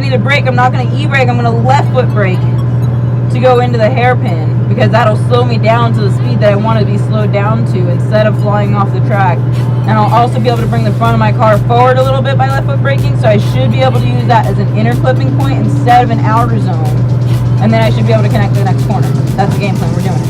need to brake, I'm not going to e-brake, I'm going to left foot brake to go into the hairpin, because that'll slow me down to the speed that I want to be slowed down to instead of flying off the track. And I'll also be able to bring the front of my car forward a little bit by left foot braking, so I should be able to use that as an inner clipping point instead of an outer zone. And then I should be able to connect to the next corner. That's the game plan, we're doing it.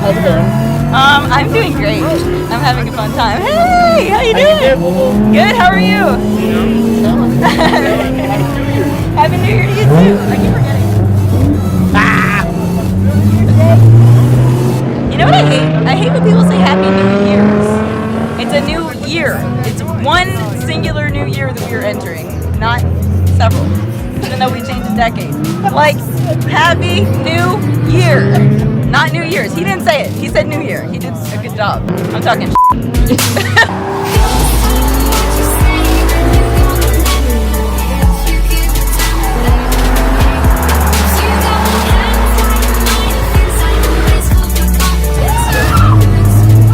How's it going? I'm doing great. I'm having a fun time. Hey, how you doing? Good, how are you? Happy New Year to you too. I keep forgetting. You know what I hate? I hate when people say Happy New Year's. It's a new year. It's one singular new year that we are entering, not several. Even though we changed the decade. Like, Happy New Year. Not New Year's. He didn't say it. He said New Year. He did a good job. I'm talking shit.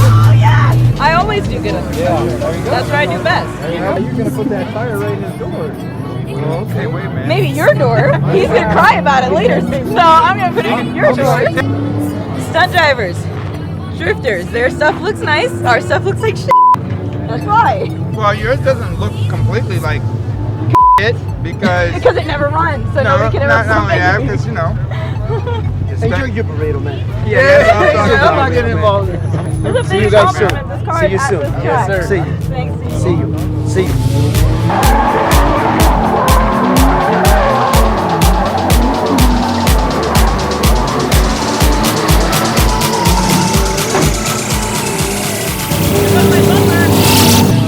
Oh, yeah. I always do good on the Yeah, there you go. That's where I do best. You're going to put that tire right in his door. Well, okay, wait a minute. Maybe your door. He's going to cry about it later. So I'm going to put it in your door. Stunt drivers, drifters, their stuff looks nice, our stuff looks like shit. That's why. Well, yours doesn't look completely like shit because it never runs, so nobody can ever not only that, find it. because you know. Enjoy your burrito, man. Yeah, I'm not getting involved. There's a See you big guys soon. compliment. This car See is you at soon. this Yes, track. sir. See you. Thanks. See you. See you.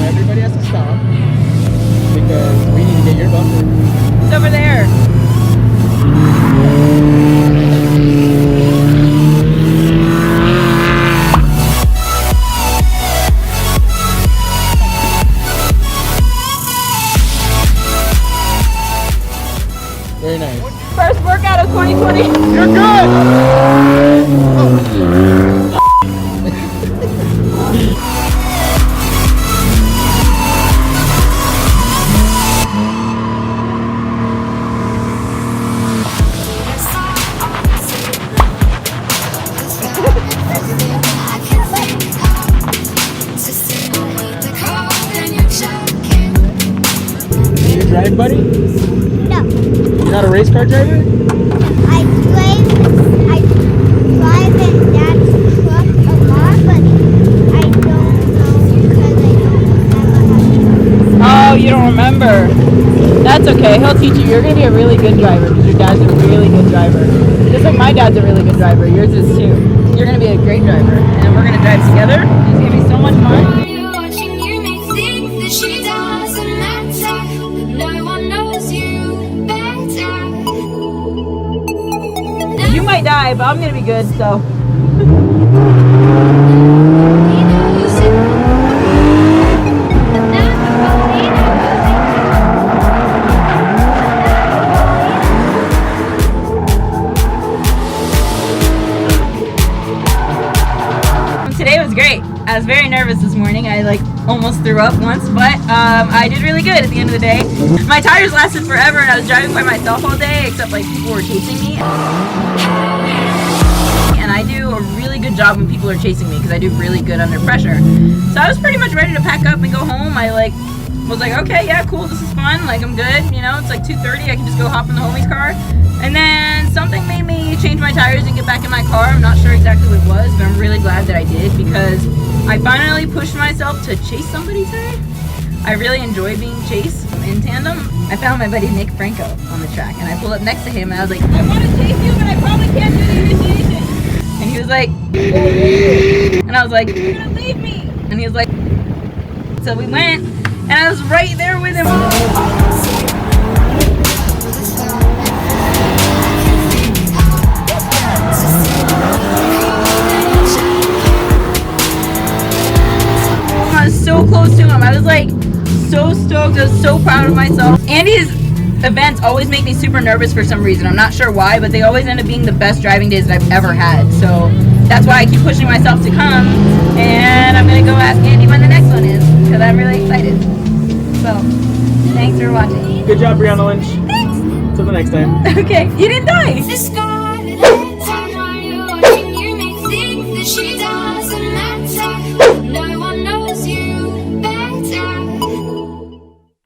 Everybody has to stop because we need to get your bumper. It's over there. Very nice. First workout of 2020. You're good! Do you drive, buddy? No, You're not a race car driver? I drive in Dad's truck a lot, but I don't know because I don't have a Oh, you don't remember. That's okay. He'll teach you. You're going to be a really good driver because your dad's a really good driver. Just like my dad's a really good driver. Yours is too. You're going to be a great driver. And we're going to drive together. It's going to be so much fun. You might die, but I'm going to be good, so. Today was great. I was very nervous this morning. I almost threw up once, but I did really good at the end of the day. My tires lasted forever and I was driving by myself all day, except people were chasing me. And I do a really good job when people are chasing me because I do really good under pressure. So I was pretty much ready to pack up and go home. I was like, okay, yeah, cool, this is fun. I'm good, you know, it's 2:30, I can just go hop in the homie's car. And then something made me change my tires and get back in my car. I'm not sure exactly what it was, but I'm really glad that I did because I finally pushed myself to chase somebody today. I really enjoy being chased in tandem. I found my buddy Nick Franco on the track and I pulled up next to him and I was like, I want to chase you, but I probably can't do the initiation. And he was like, and I was like, you're gonna leave me. And he was like, so we went and I was right there with him. I was so close to him. I was like so stoked. I was so proud of myself. Andy's events always make me super nervous for some reason. I'm not sure why, but they always end up being the best driving days that I've ever had. So that's why I keep pushing myself to come. And I'm going to go ask Andy when the next one is because I'm really excited. So thanks for watching. Good job, Brianna Lynch. Thanks. Till the next time. Okay, you didn't die.